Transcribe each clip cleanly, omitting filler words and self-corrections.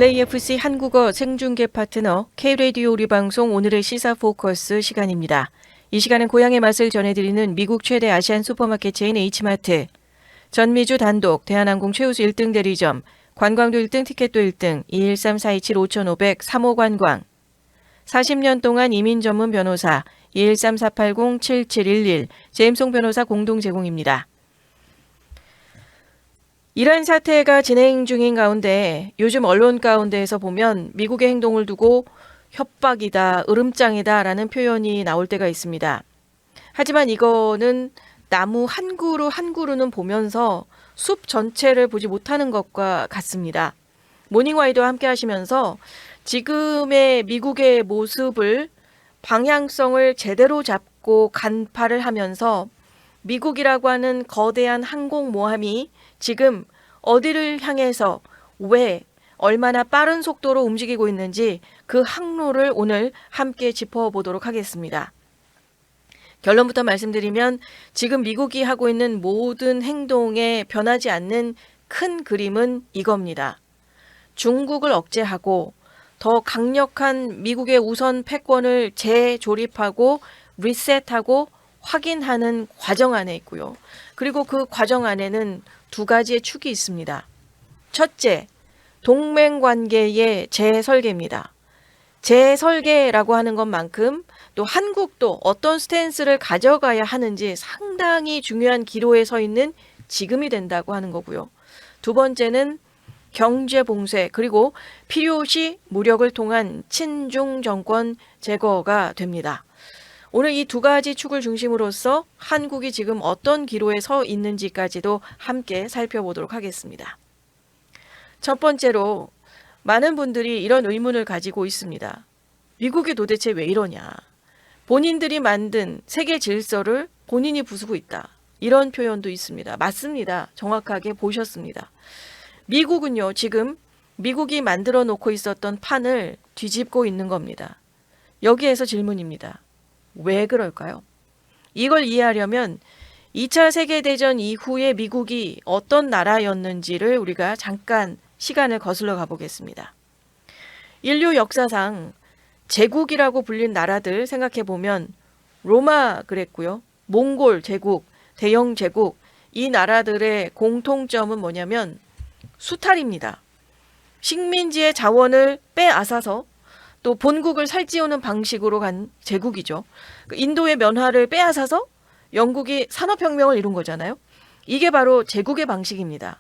LAFC 한국어 생중계 파트너 K-라디오 우리 방송 오늘의 시사 포커스 시간입니다. 이 시간은 고향의 맛을 전해드리는 미국 최대 아시안 슈퍼마켓 체인 H마트, 전미주 단독, 대한항공 최우수 1등 대리점, 관광도 1등, 티켓도 1등, 213-427-5500, 3호관광, 40년 동안 이민 전문 변호사, 213-480-7711, 제임송 변호사 공동 제공입니다. 이란 사태가 진행 중인 가운데 요즘 언론 가운데에서 보면 미국의 행동을 두고 협박이다, 으름장이다 라는 표현이 나올 때가 있습니다. 하지만 이거는 나무 한 그루는 보면서 숲 전체를 보지 못하는 것과 같습니다. 모닝와이드와 함께 하시면서 지금의 미국의 모습을 방향성을 제대로 잡고 간파를 하면서 미국이라고 하는 거대한 항공모함이 지금 어디를 향해서 왜 얼마나 빠른 속도로 움직이고 있는지 그 항로를 오늘 함께 짚어보도록 하겠습니다. 결론부터 말씀드리면 지금 미국이 하고 있는 모든 행동에 변하지 않는 큰 그림은 이겁니다. 중국을 억제하고 더 강력한 미국의 우선 패권을 재조립하고 리셋하고 확인하는 과정 안에 있고요. 그리고 그 과정 안에는 두 가지의 축이 있습니다. 첫째, 동맹관계의 재설계입니다. 재설계라고 하는 것만큼 또 한국도 어떤 스탠스를 가져가야 하는지 상당히 중요한 기로에 서 있는 지금이 된다고 하는 거고요. 두 번째는 경제 봉쇄 그리고 필요시 무력을 통한 친중 정권 제거가 됩니다. 오늘 이 두 가지 축을 중심으로서 한국이 지금 어떤 기로에 서 있는지까지도 함께 살펴보도록 하겠습니다. 첫 번째로 많은 분들이 이런 의문을 가지고 있습니다. 미국이 도대체 왜 이러냐? 본인들이 만든 세계 질서를 본인이 부수고 있다. 이런 표현도 있습니다. 맞습니다. 정확하게 보셨습니다. 미국은요, 지금 미국이 만들어 놓고 있었던 판을 뒤집고 있는 겁니다. 여기에서 질문입니다. 왜 그럴까요? 이걸 이해하려면 2차 세계대전 이후에 미국이 어떤 나라였는지를 우리가 잠깐 시간을 거슬러 가보겠습니다. 인류 역사상 제국이라고 불린 나라들 생각해 보면 로마 그랬고요. 몽골 제국, 대영 제국, 이 나라들의 공통점은 뭐냐면 수탈입니다. 식민지의 자원을 빼앗아서 또 본국을 살찌우는 방식으로 간 제국이죠. 인도의 면화를 빼앗아서 영국이 산업혁명을 이룬 거잖아요. 이게 바로 제국의 방식입니다.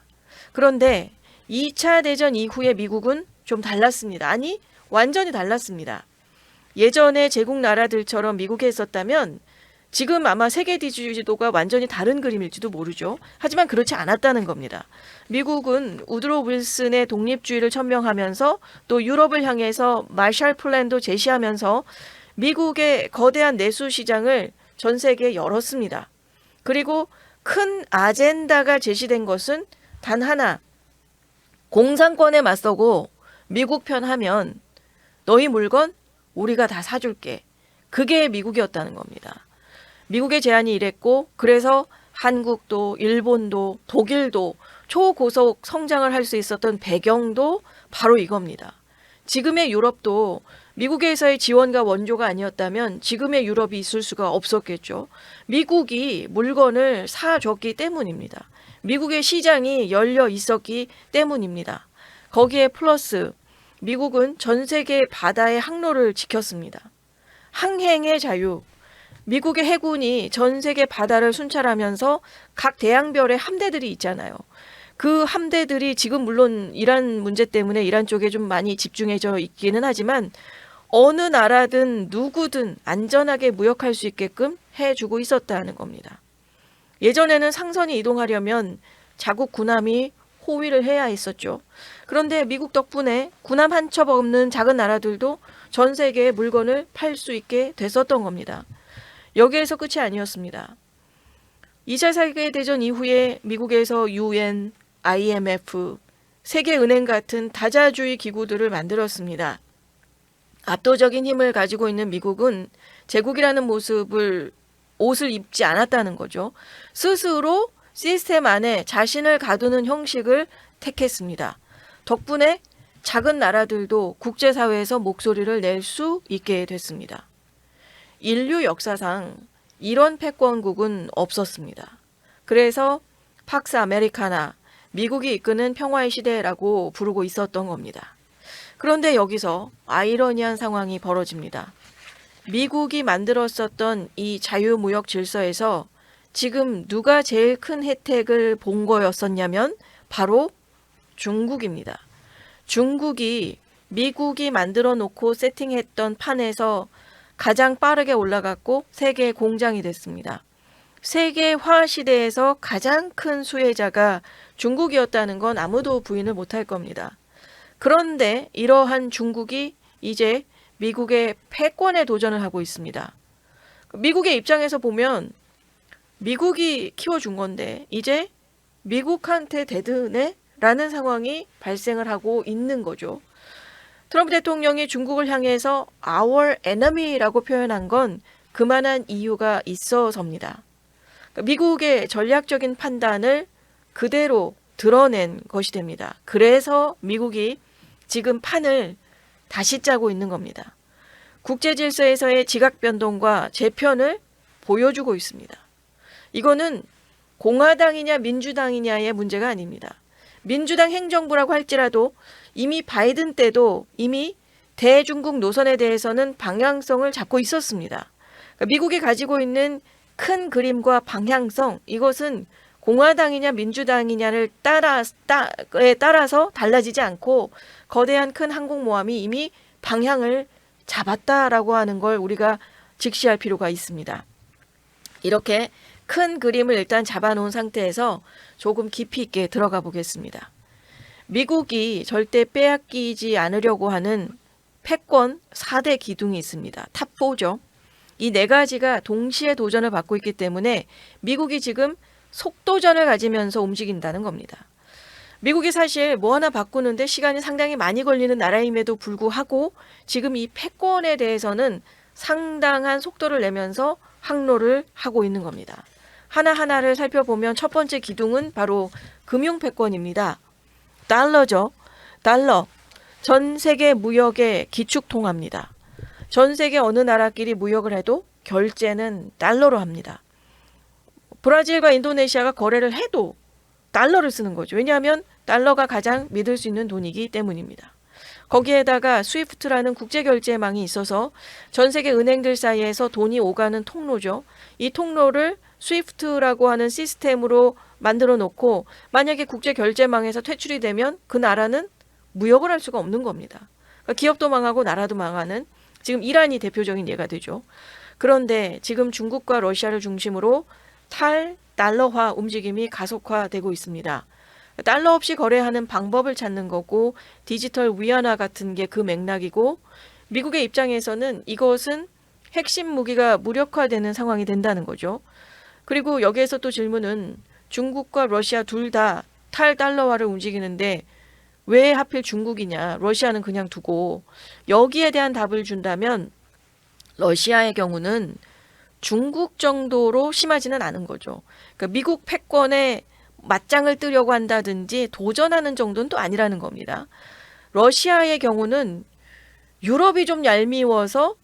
그런데 2차 대전 이후에 미국은 좀 달랐습니다. 아니, 완전히 달랐습니다. 예전의 제국 나라들처럼 미국에 있었다면 지금 아마 세계 지도가 완전히 다른 그림일지도 모르죠. 하지만 그렇지 않았다는 겁니다. 미국은 우드로 윌슨의 독립주의를 천명하면서 또 유럽을 향해서 마샬 플랜도 제시하면서 미국의 거대한 내수 시장을 전 세계에 열었습니다. 그리고 큰 아젠다가 제시된 것은 단 하나, 공산권에 맞서고 미국 편 하면 너희 물건 우리가 다 사줄게. 그게 미국이었다는 겁니다. 미국의 제안이 이랬고 그래서 한국도 일본도 독일도 초고속 성장을 할 수 있었던 배경도 바로 이겁니다. 지금의 유럽도 미국에서의 지원과 원조가 아니었다면 지금의 유럽이 있을 수가 없었겠죠. 미국이 물건을 사줬기 때문입니다. 미국의 시장이 열려 있었기 때문입니다. 거기에 플러스 미국은 전 세계 바다의 항로를 지켰습니다. 항행의 자유, 미국의 해군이 전 세계 바다를 순찰하면서 각 대양별의 함대들이 있잖아요. 그 함대들이 지금 물론 이란 문제 때문에 이란 쪽에 좀 많이 집중해져 있기는 하지만 어느 나라든 누구든 안전하게 무역할 수 있게끔 해주고 있었다는 겁니다. 예전에는 상선이 이동하려면 자국 군함이 호위를 해야 했었죠. 그런데 미국 덕분에 군함 한 척 없는 작은 나라들도 전 세계에 물건을 팔 수 있게 됐었던 겁니다. 여기에서 끝이 아니었습니다. 2차 세계대전 이후에 미국에서 UN, IMF, 세계은행 같은 다자주의 기구들을 만들었습니다. 압도적인 힘을 가지고 있는 미국은 제국이라는 옷을 입지 않았다는 거죠. 스스로 시스템 안에 자신을 가두는 형식을 택했습니다. 덕분에 작은 나라들도 국제사회에서 목소리를 낼 수 있게 됐습니다. 인류 역사상 이런 패권국은 없었습니다. 그래서 팍스 아메리카나, 미국이 이끄는 평화의 시대라고 부르고 있었던 겁니다. 그런데 여기서 아이러니한 상황이 벌어집니다. 미국이 만들었었던 이 자유무역 질서에서 지금 누가 제일 큰 혜택을 본 거였었냐면 바로 중국입니다. 중국이 미국이 만들어 놓고 세팅했던 판에서 가장 빠르게 올라갔고 세계 공장이 됐습니다. 세계화 시대에서 가장 큰 수혜자가 중국이었다는 건 아무도 부인을 못할 겁니다. 그런데 이러한 중국이 이제 미국의 패권에 도전을 하고 있습니다. 미국의 입장에서 보면 미국이 키워준 건데 이제 미국한테 대드네? 라는 상황이 발생을 하고 있는 거죠. 트럼프 대통령이 중국을 향해서 our enemy라고 표현한 건 그만한 이유가 있어서입니다. 미국의 전략적인 판단을 그대로 드러낸 것이 됩니다. 그래서 미국이 지금 판을 다시 짜고 있는 겁니다. 국제 질서에서의 지각 변동과 재편을 보여주고 있습니다. 이거는 공화당이냐 민주당이냐의 문제가 아닙니다. 민주당 행정부라고 할지라도 이미 바이든 때도 이미 대중국 노선에 대해서는 방향성을 잡고 있었습니다. 그러니까 미국이 가지고 있는 큰 그림과 방향성, 이것은 공화당이냐 민주당이냐를 따라서 달라지지 않고 거대한 큰 항공모함이 이미 방향을 잡았다라고 하는 걸 우리가 직시할 필요가 있습니다. 이렇게 큰 그림을 일단 잡아놓은 상태에서 조금 깊이 있게 들어가 보겠습니다. 미국이 절대 빼앗기지 않으려고 하는 패권 4대 기둥이 있습니다. 탑4죠. 이 4가지가 동시에 도전을 받고 있기 때문에 미국이 지금 속도전을 가지면서 움직인다는 겁니다. 미국이 사실 뭐 하나 바꾸는데 시간이 상당히 많이 걸리는 나라임에도 불구하고 지금 이 패권에 대해서는 상당한 속도를 내면서 항로를 하고 있는 겁니다. 하나하나를 살펴보면 첫 번째 기둥은 바로 금융패권입니다. 달러죠. 달러. 전 세계 무역의 기축통화입니다. 전 세계 어느 나라끼리 무역을 해도 결제는 달러로 합니다. 브라질과 인도네시아가 거래를 해도 달러를 쓰는 거죠. 왜냐하면 달러가 가장 믿을 수 있는 돈이기 때문입니다. 거기에다가 스위프트라는 국제결제망이 있어서 전 세계 은행들 사이에서 돈이 오가는 통로죠. 이 통로를 스위프트라고 하는 시스템으로 만들어 놓고 만약에 국제결제망에서 퇴출이 되면 그 나라는 무역을 할 수가 없는 겁니다. 그러니까 기업도 망하고 나라도 망하는, 지금 이란이 대표적인 예가 되죠. 그런데 지금 중국과 러시아를 중심으로 탈달러화 움직임이 가속화되고 있습니다. 달러 없이 거래하는 방법을 찾는 거고 디지털 위안화 같은 게 그 맥락이고, 미국의 입장에서는 이것은 핵심 무기가 무력화되는 상황이 된다는 거죠. 그리고 여기에서 또 질문은 중국과 러시아 둘 다 탈달러화를 움직이는데 왜 하필 중국이냐, 러시아는 그냥 두고, 여기에 대한 답을 준다면 러시아의 경우는 중국 정도로 심하지는 않은 거죠. 그러니까 미국 패권에 맞짱을 뜨려고 한다든지 도전하는 정도는 또 아니라는 겁니다. 러시아의 경우는 유럽이 좀 얄미워서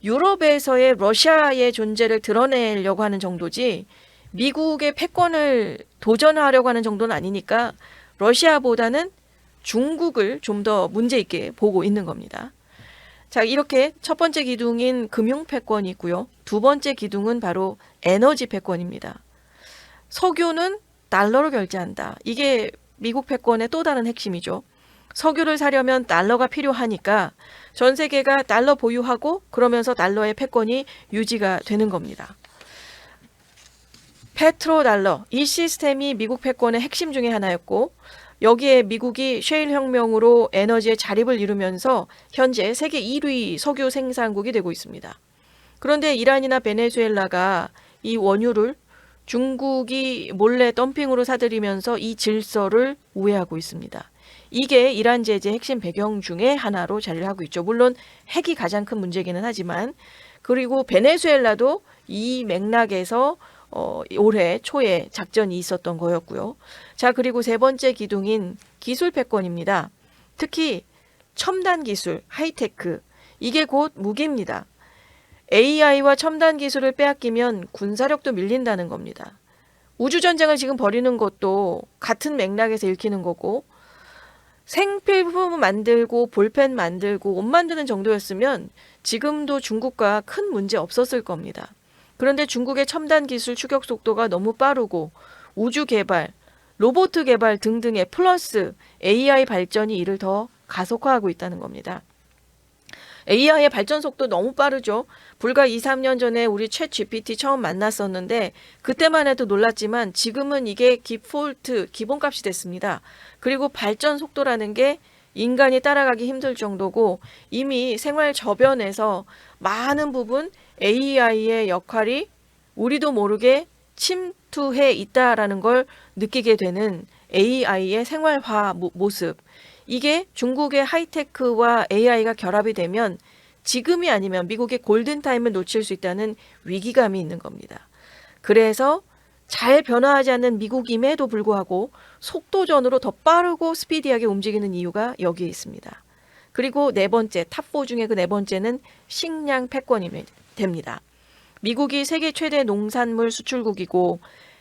유럽에서의 러시아의 존재를 드러내려고 하는 정도지 미국의 패권을 도전하려고 하는 정도는 아니니까 러시아보다는 중국을 좀 더 문제 있게 보고 있는 겁니다. 자, 이렇게 첫 번째 기둥인 금융 패권이 있고요. 두 번째 기둥은 바로 에너지 패권입니다. 석유는 달러로 결제한다. 이게 미국 패권의 또 다른 핵심이죠. 석유를 사려면 달러가 필요하니까 전 세계가 달러 보유하고 그러면서 달러의 패권이 유지가 되는 겁니다. 페트로달러, 이 시스템이 미국 패권의 핵심 중에 하나였고, 여기에 미국이 셰일 혁명으로 에너지의 자립을 이루면서 현재 세계 1위 석유 생산국이 되고 있습니다. 그런데 이란이나 베네수엘라가 이 원유를 중국이 몰래 덤핑으로 사들이면서 이 질서를 우회하고 있습니다. 이게 이란 제재의 핵심 배경 중에 하나로 자리를 하고 있죠. 물론 핵이 가장 큰 문제기는 하지만, 그리고 베네수엘라도 이 맥락에서 올해 초에 작전이 있었던 거였고요. 자, 그리고 세 번째 기둥인 기술 패권입니다. 특히 첨단 기술, 하이테크, 이게 곧 무기입니다. AI와 첨단 기술을 빼앗기면 군사력도 밀린다는 겁니다. 우주전쟁을 지금 벌이는 것도 같은 맥락에서 읽히는 거고, 생필품 만들고 볼펜 만들고 옷 만드는 정도였으면 지금도 중국과 큰 문제 없었을 겁니다. 그런데 중국의 첨단 기술 추격 속도가 너무 빠르고 우주 개발, 로봇 개발 등등의 플러스 AI 발전이 이를 더 가속화하고 있다는 겁니다. AI의 발전 속도 너무 빠르죠. 불과 2, 3년 전에 우리 챗 GPT 처음 만났었는데 그때만 해도 놀랐지만 지금은 이게 디폴트, 기본값이 됐습니다. 그리고 발전 속도라는 게 인간이 따라가기 힘들 정도고 이미 생활 저변에서 많은 부분 AI의 역할이 우리도 모르게 침투해 있다라는 걸 느끼게 되는 AI의 생활화 모습. 이게 중국의 하이테크와 AI가 결합이 되면 지금이 아니면 미국의 골든타임을 놓칠 수 있다는 위기감이 있는 겁니다. 그래서 잘 변화하지 않는 미국임에도 불구하고 속도전으로 더 빠르고 스피디하게 움직이는 이유가 여기에 있습니다. 그리고 네 번째, 탑4 중에 그 네 번째는 식량 패권이 됩니다. 미국이 세계 최대 농산물 수출국이고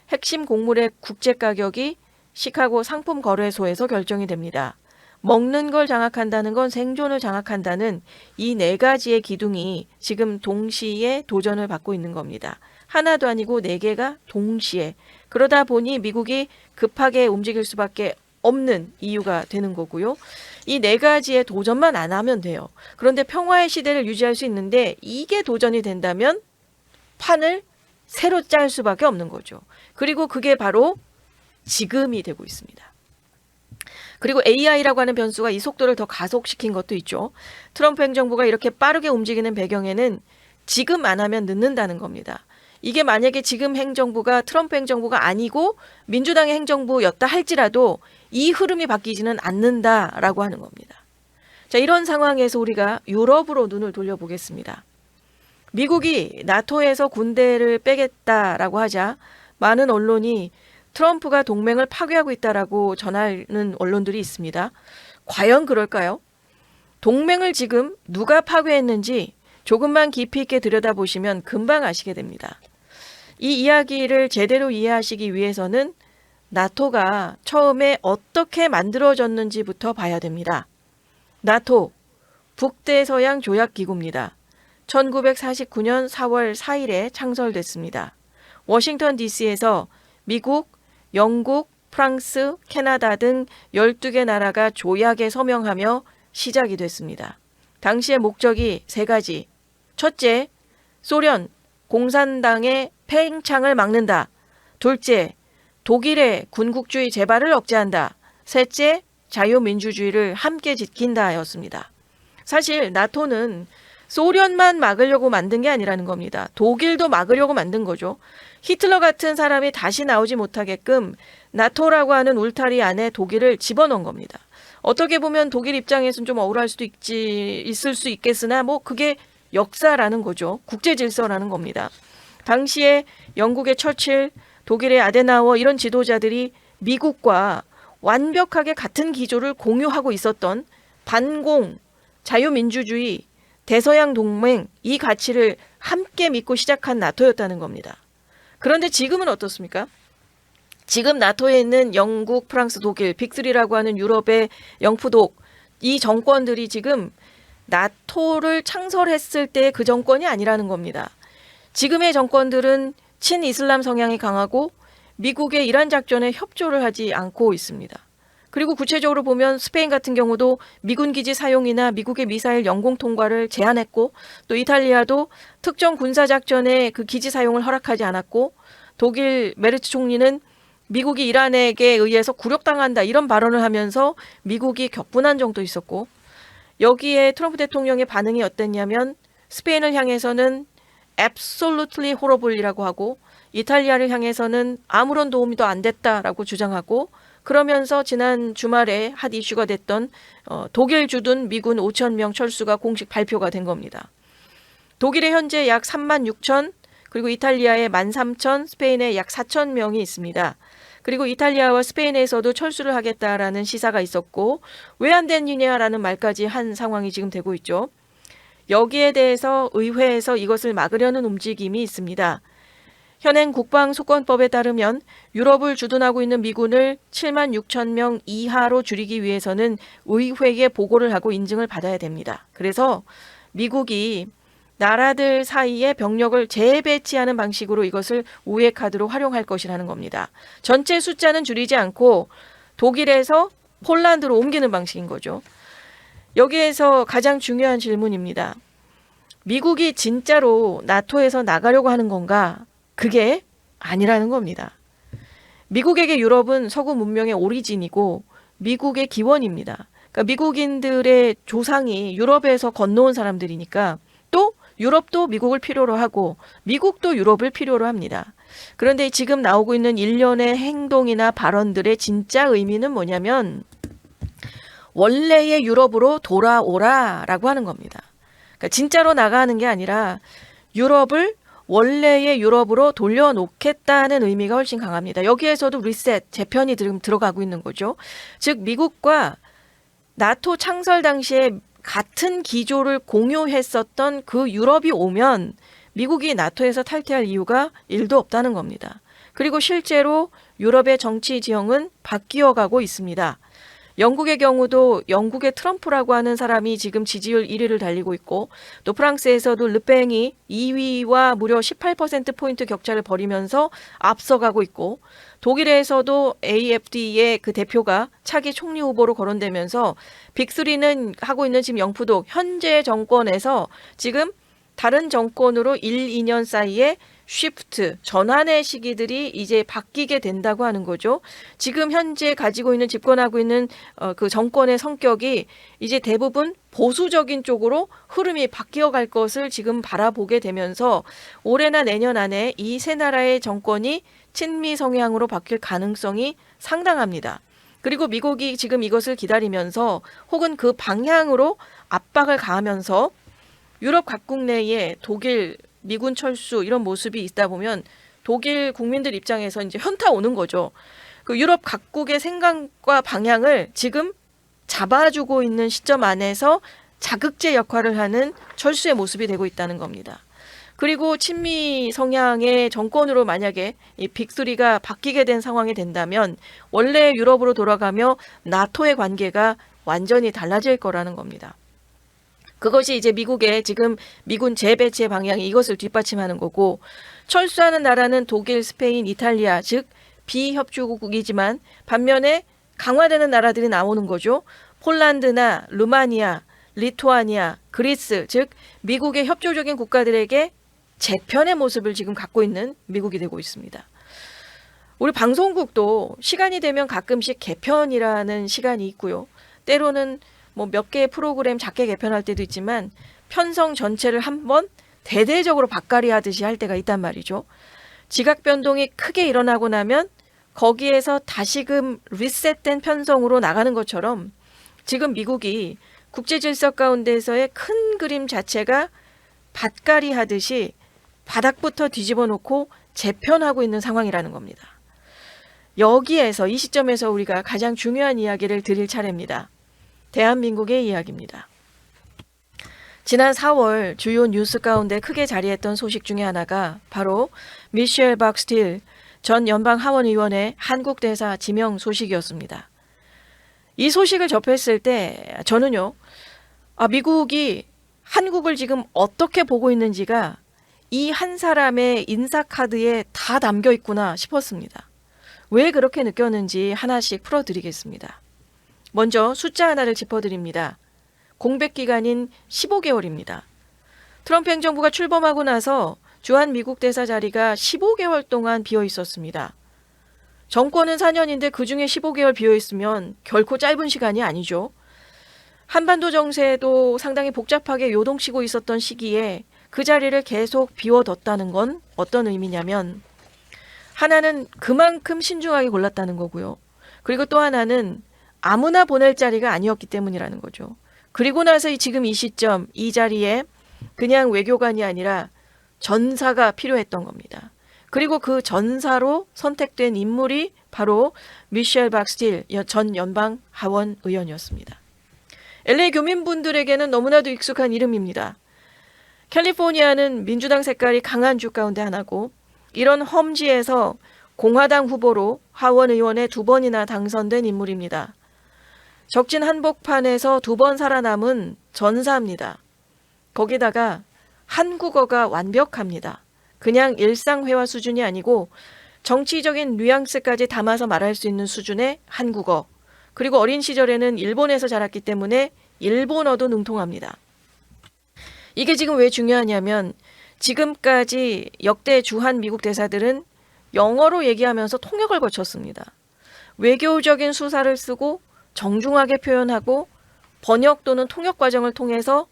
핵심 곡물의 국제 가격이 시카고 상품 거래소에서 결정이 됩니다. 먹는 걸 장악한다는 건 생존을 장악한다는 이 네 가지의 기둥이 지금 동시에 도전을 받고 있는 겁니다. 하나도 아니고 네 개가 동시에. 그러다 보니 미국이 급하게 움직일 수밖에 없는 이유가 되는 거고요. 이 네 가지의 도전만 안 하면 돼요. 그런데 평화의 시대를 유지할 수 있는데 이게 도전이 된다면 판을 새로 짤 수밖에 없는 거죠. 그리고 그게 바로 지금이 되고 있습니다. 그리고 AI라고 하는 변수가 이 속도를 더 가속시킨 것도 있죠. 트럼프 행정부가 이렇게 빠르게 움직이는 배경에는 지금 안 하면 늦는다는 겁니다. 이게 만약에 지금 행정부가 트럼프 행정부가 아니고 민주당의 행정부였다 할지라도 이 흐름이 바뀌지는 않는다라고 하는 겁니다. 자, 이런 상황에서 우리가 유럽으로 눈을 돌려보겠습니다. 미국이 나토에서 군대를 빼겠다라고 하자 많은 언론이 트럼프가 동맹을 파괴하고 있다라고 전하는 언론들이 있습니다. 과연 그럴까요? 동맹을 지금 누가 파괴했는지 조금만 깊이 있게 들여다보시면 금방 아시게 됩니다. 이 이야기를 제대로 이해하시기 위해서는 나토가 처음에 어떻게 만들어졌는지부터 봐야 됩니다. 나토, 북대서양 조약기구입니다. 1949년 4월 4일에 창설됐습니다. 워싱턴 DC에서 미국, 영국, 프랑스, 캐나다 등 12개 나라가 조약에 서명하며 시작이 됐습니다. 당시의 목적이 세 가지. 첫째, 소련, 공산당의 팽창을 막는다. 둘째, 독일의 군국주의 재발을 억제한다. 셋째, 자유민주주의를 함께 지킨다였습니다. 사실 나토는 소련만 막으려고 만든 게 아니라는 겁니다. 독일도 막으려고 만든 거죠. 히틀러 같은 사람이 다시 나오지 못하게끔 나토라고 하는 울타리 안에 독일을 집어넣은 겁니다. 어떻게 보면 독일 입장에서는 좀 억울할 수도 있을 수 있겠으나 뭐 그게 역사라는 거죠. 국제 질서라는 겁니다. 당시에 영국의 처칠, 독일의 아데나워 이런 지도자들이 미국과 완벽하게 같은 기조를 공유하고 있었던 반공, 자유민주주의, 대서양 동맹 이 가치를 함께 믿고 시작한 나토였다는 겁니다. 그런데 지금은 어떻습니까? 지금 나토에 있는 영국, 프랑스, 독일, 빅3라고 하는 유럽의 영푸독 이 정권들이 지금 나토를 창설했을 때 그 정권이 아니라는 겁니다. 지금의 정권들은 친이슬람 성향이 강하고 미국의 이란 작전에 협조를 하지 않고 있습니다. 그리고 구체적으로 보면 스페인 같은 경우도 미군 기지 사용이나 미국의 미사일 영공 통과를 제한했고 또 이탈리아도 특정 군사 작전에 그 기지 사용을 허락하지 않았고 독일 메르츠 총리는 미국이 이란에게 의해서 굴욕당한다 이런 발언을 하면서 미국이 격분한 정도 있었고 여기에 트럼프 대통령의 반응이 어땠냐면 스페인을 향해서는 absolutely horrible이라고 하고 이탈리아를 향해서는 아무런 도움이 더 안 됐다라고 주장하고 그러면서 지난 주말에 핫 이슈가 됐던 독일 주둔 미군 5,000명 철수가 공식 발표가 된 겁니다. 독일에 현재 약 36,000 그리고 이탈리아에 13,000 스페인에 약 4,000명이 있습니다. 그리고 이탈리아와 스페인에서도 철수를 하겠다라는 시사가 있었고 왜 안 되느냐라는 말까지 한 상황이 지금 되고 있죠. 여기에 대해서 의회에서 이것을 막으려는 움직임이 있습니다. 현행 국방수권법에 따르면 유럽을 주둔하고 있는 미군을 7만 6천 명 이하로 줄이기 위해서는 의회에 보고를 하고 인증을 받아야 됩니다. 그래서 미국이 나라들 사이에 병력을 재배치하는 방식으로 이것을 우회 카드로 활용할 것이라는 겁니다. 전체 숫자는 줄이지 않고 독일에서 폴란드로 옮기는 방식인 거죠. 여기에서 가장 중요한 질문입니다. 미국이 진짜로 나토에서 나가려고 하는 건가? 그게 아니라는 겁니다. 미국에게 유럽은 서구 문명의 오리진이고 미국의 기원입니다. 그러니까 미국인들의 조상이 유럽에서 건너온 사람들이니까 또 유럽도 미국을 필요로 하고 미국도 유럽을 필요로 합니다. 그런데 지금 나오고 있는 일련의 행동이나 발언들의 진짜 의미는 뭐냐면 원래의 유럽으로 돌아오라라고 하는 겁니다. 그러니까 진짜로 나가는 게 아니라 유럽을 원래의 유럽으로 돌려놓겠다는 의미가 훨씬 강합니다. 여기에서도 리셋, 재편이 들어가고 있는 거죠. 즉 미국과 나토 창설 당시에 같은 기조를 공유했었던 그 유럽이 오면 미국이 나토에서 탈퇴할 이유가 1도 없다는 겁니다. 그리고 실제로 유럽의 정치 지형은 바뀌어가고 있습니다. 영국의 경우도 영국의 트럼프라고 하는 사람이 지금 지지율 1위를 달리고 있고 또 프랑스에서도 르팽이 2위와 무려 18%포인트 격차를 벌이면서 앞서가고 있고 독일에서도 AfD의 그 대표가 차기 총리 후보로 거론되면서 빅3는 하고 있는 지금 영푸독 현재 정권에서 지금 다른 정권으로 1, 2년 사이에 쉬프트, 전환의 시기들이 이제 바뀌게 된다고 하는 거죠. 지금 현재 가지고 있는 집권하고 있는 그 정권의 성격이 이제 대부분 보수적인 쪽으로 흐름이 바뀌어 갈 것을 지금 바라보게 되면서 올해나 내년 안에 이 세 나라의 정권이 친미 성향으로 바뀔 가능성이 상당합니다. 그리고 미국이 지금 이것을 기다리면서 혹은 그 방향으로 압박을 가하면서 유럽 각국 내에 독일, 미군 철수 이런 모습이 있다 보면 독일 국민들 입장에서 이제 현타 오는 거죠. 그 유럽 각국의 생각과 방향을 지금 잡아주고 있는 시점 안에서 자극제 역할을 하는 철수의 모습이 되고 있다는 겁니다. 그리고 친미 성향의 정권으로 만약에 이 빅3가 바뀌게 된 상황이 된다면 원래 유럽으로 돌아가며 나토의 관계가 완전히 달라질 거라는 겁니다. 그것이 이제 미국의 지금 미군 재배치의 방향이 이것을 뒷받침하는 거고 철수하는 나라는 독일, 스페인, 이탈리아 즉 비협조국이지만 반면에 강화되는 나라들이 나오는 거죠. 폴란드나 루마니아, 리투아니아, 그리스 즉 미국의 협조적인 국가들에게 재편의 모습을 지금 갖고 있는 미국이 되고 있습니다. 우리 방송국도 시간이 되면 가끔씩 개편이라는 시간이 있고요. 때로는 뭐 몇 개의 프로그램 작게 개편할 때도 있지만 편성 전체를 한번 대대적으로 밥갈이 하듯이 할 때가 있단 말이죠. 지각 변동이 크게 일어나고 나면 거기에서 다시금 리셋된 편성으로 나가는 것처럼 지금 미국이 국제 질서 가운데서의 큰 그림 자체가 밭갈이 하듯이 바닥부터 뒤집어 놓고 재편하고 있는 상황이라는 겁니다. 여기에서 이 시점에서 우리가 가장 중요한 이야기를 드릴 차례입니다. 대한민국의 이야기입니다. 지난 4월 주요 뉴스 가운데 크게 자리했던 소식 중에 하나가 바로 미셸 박스틸 전 연방 하원의원의 한국 대사 지명 소식이었습니다. 이 소식을 접했을 때 저는요, 미국이 한국을 지금 어떻게 보고 있는지가 이 한 사람의 인사카드에 다 담겨 있구나 싶었습니다. 왜 그렇게 느꼈는지 하나씩 풀어드리겠습니다. 먼저 숫자 하나를 짚어드립니다. 공백 기간인 15개월입니다. 트럼프 행정부가 출범하고 나서 주한 미국 대사 자리가 15개월 동안 비어 있었습니다. 정권은 4년인데 그중에 15개월 비어 있으면 결코 짧은 시간이 아니죠. 한반도 정세도 상당히 복잡하게 요동치고 있었던 시기에 그 자리를 계속 비워뒀다는 건 어떤 의미냐면 하나는 그만큼 신중하게 골랐다는 거고요. 그리고 또 하나는 아무나 보낼 자리가 아니었기 때문이라는 거죠. 그리고 나서 지금 이 시점, 이 자리에 그냥 외교관이 아니라 전사가 필요했던 겁니다. 그리고 그 전사로 선택된 인물이 바로 미셸 박스틸 전 연방 하원 의원이었습니다. LA 교민분들에게는 너무나도 익숙한 이름입니다. 캘리포니아는 민주당 색깔이 강한 주 가운데 하나고 이런 험지에서 공화당 후보로 하원 의원에 2번이나 당선된 인물입니다. 적진 한복판에서 2번 살아남은 전사입니다. 거기다가 한국어가 완벽합니다. 그냥 일상회화 수준이 아니고 정치적인 뉘앙스까지 담아서 말할 수 있는 수준의 한국어. 그리고 어린 시절에는 일본에서 자랐기 때문에 일본어도 능통합니다. 이게 지금 왜 중요하냐면 지금까지 역대 주한 미국 대사들은 영어로 얘기하면서 통역을 거쳤습니다. 외교적인 수사를 쓰고 정중하게 표현하고 번역 또는 통역 과정을 통해서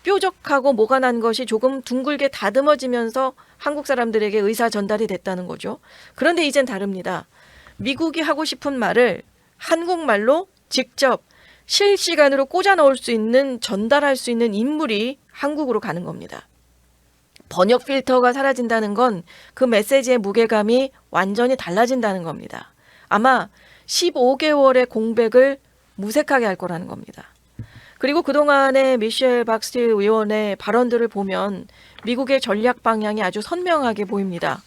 뾰족하고 뭐가 난 것이 조금 둥글게 다듬어지면서 한국 사람들에게 의사 전달이 됐다는 거죠. 그런데 이젠 다릅니다. 미국이 하고 싶은 말을 한국말로 직접 실시간으로 꽂아 넣을 수 있는, 전달할 수 있는 인물이 한국으로 가는 겁니다. 번역 필터가 사라진다는 건 그 메시지의 무게감이 완전히 달라진다는 겁니다. 아마 15개월의 공백을 무색하게 할 거라는 겁니다. 그리고 그동안의 미셸 박스틸 의원의 발언들을 보면 미국의 전략 방향이 아주 선명하게 보입니다.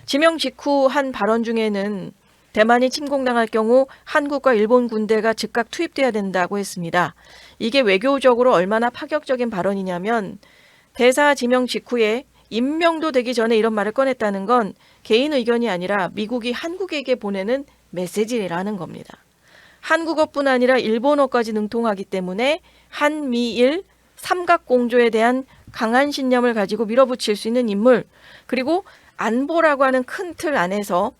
지명 직후 한 발언 중에는 대만이 침공당할 경우 한국과 일본 군대가 즉각 투입돼야 된다고 했습니다. 이게 외교적으로 얼마나 파격적인 발언이냐면 대사 지명 직후에 임명도 되기 전에 이런 말을 꺼냈다는 건 개인 의견이 아니라 미국이 한국에게 보내는 메시지라는 겁니다. 한국어뿐 아니라 일본어까지 능통하기 때문에 한미일 삼각공조에 대한 강한 신념을 가지고 밀어붙일 수 있는 인물, 그리고 안보라고 하는 큰 틀 안에서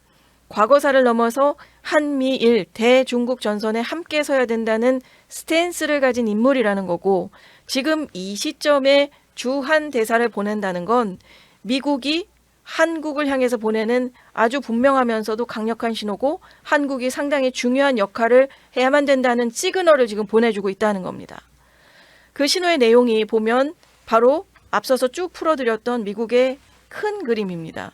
과거사를 넘어서 한미일 대중국 전선에 함께 서야 된다는 스탠스를 가진 인물이라는 거고, 지금 이 시점에 주한 대사를 보낸다는 건 미국이 한국을 향해서 보내는 아주 분명하면서도 강력한 신호고 한국이 상당히 중요한 역할을 해야만 된다는 시그널을 지금 보내주고 있다는 겁니다. 그 신호의 내용이 보면 바로 앞서서 쭉 풀어드렸던 미국의 큰 그림입니다.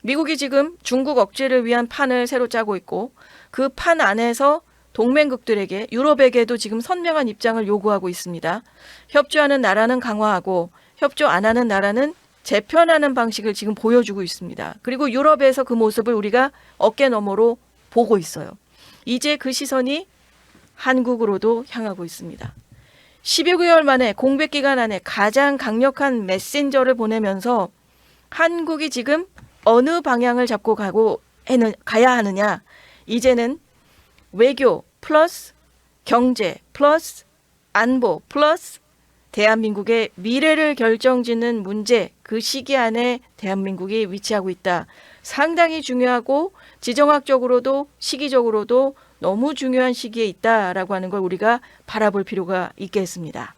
미국이 지금 중국 억제를 위한 판을 새로 짜고 있고 그 판 안에서 동맹국들에게, 유럽에게도 지금 선명한 입장을 요구하고 있습니다. 협조하는 나라는 강화하고 협조 안 하는 나라는 재편하는 방식을 지금 보여주고 있습니다. 그리고 유럽에서 그 모습을 우리가 어깨 너머로 보고 있어요. 이제 그 시선이 한국으로도 향하고 있습니다. 12개월 만에 공백 기간 안에 가장 강력한 메신저를 보내면서 한국이 지금 어느 방향을 잡고 가야 하느냐. 이제는 외교 플러스 경제 플러스 안보 플러스 대한민국의 미래를 결정짓는 문제, 그 시기 안에 대한민국이 위치하고 있다. 상당히 중요하고 지정학적으로도 시기적으로도 너무 중요한 시기에 있다라고 하는 걸 우리가 바라볼 필요가 있겠습니다.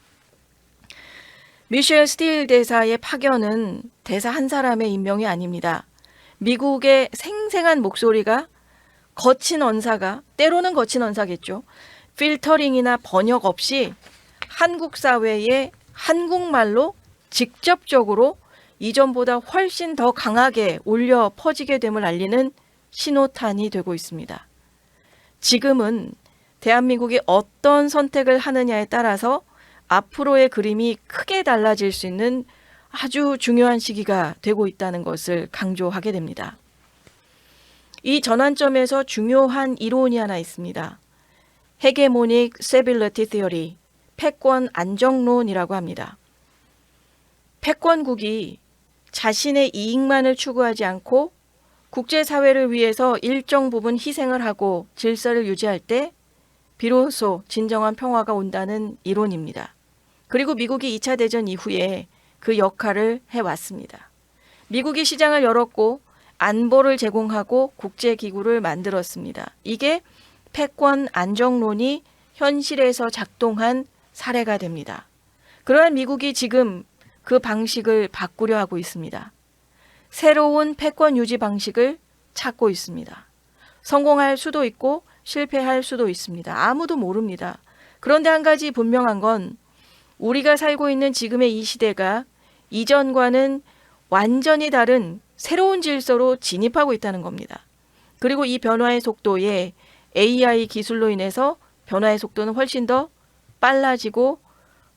미셸 스틸 대사의 파견은 대사 한 사람의 임명이 아닙니다. 미국의 생생한 목소리가, 거친 언사가, 때로는 거친 언사겠죠. 필터링이나 번역 없이 한국 사회에 한국말로 직접적으로 이전보다 훨씬 더 강하게 울려 퍼지게 됨을 알리는 신호탄이 되고 있습니다. 지금은 대한민국이 어떤 선택을 하느냐에 따라서 앞으로의 그림이 크게 달라질 수 있는 아주 중요한 시기가 되고 있다는 것을 강조하게 됩니다. 이 전환점에서 중요한 이론이 하나 있습니다. 헤게모닉 스테빌리티 티어리, 패권 안정론이라고 합니다. 패권국이 자신의 이익만을 추구하지 않고 국제사회를 위해서 일정 부분 희생을 하고 질서를 유지할 때 비로소 진정한 평화가 온다는 이론입니다. 그리고 미국이 2차 대전 이후에 그 역할을 해왔습니다. 미국이 시장을 열었고 안보를 제공하고 국제기구를 만들었습니다. 이게 패권 안정론이 현실에서 작동한 사례가 됩니다. 그러한 미국이 지금 그 방식을 바꾸려 하고 있습니다. 새로운 패권 유지 방식을 찾고 있습니다. 성공할 수도 있고 실패할 수도 있습니다. 아무도 모릅니다. 그런데 한 가지 분명한 건 우리가 살고 있는 지금의 이 시대가 이전과는 완전히 다른 새로운 질서로 진입하고 있다는 겁니다. 그리고 이 변화의 속도에 AI 기술로 인해서 변화의 속도는 훨씬 더 빨라지고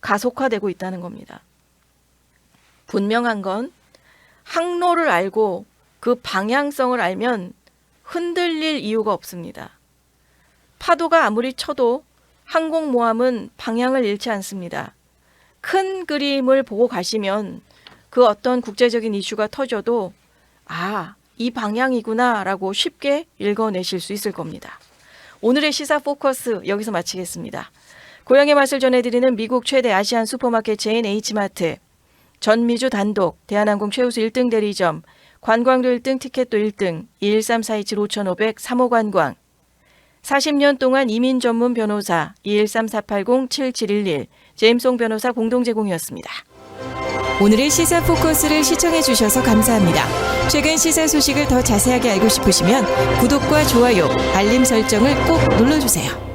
가속화되고 있다는 겁니다. 분명한 건 항로를 알고 그 방향성을 알면 흔들릴 이유가 없습니다. 파도가 아무리 쳐도 항공모함은 방향을 잃지 않습니다. 큰 그림을 보고 가시면 그 어떤 국제적인 이슈가 터져도 이 방향이구나 라고 쉽게 읽어내실 수 있을 겁니다. 오늘의 시사 포커스 여기서 마치겠습니다. 고향의 맛을 전해드리는 미국 최대 아시안 슈퍼마켓 체인 H마트, 전미주 단독, 대한항공 최우수 1등 대리점, 관광도 1등, 티켓도 1등, 213-427-5500 3호관광, 40년 동안 이민 전문 변호사 213-480-7711 제임송 변호사 공동 제공이었습니다. 오늘의 시사 포커스를 시청해 주셔서 감사합니다. 최근 시사 소식을 더 자세하게 알고 싶으시면 구독과 좋아요, 알림 설정을 꼭 눌러주세요.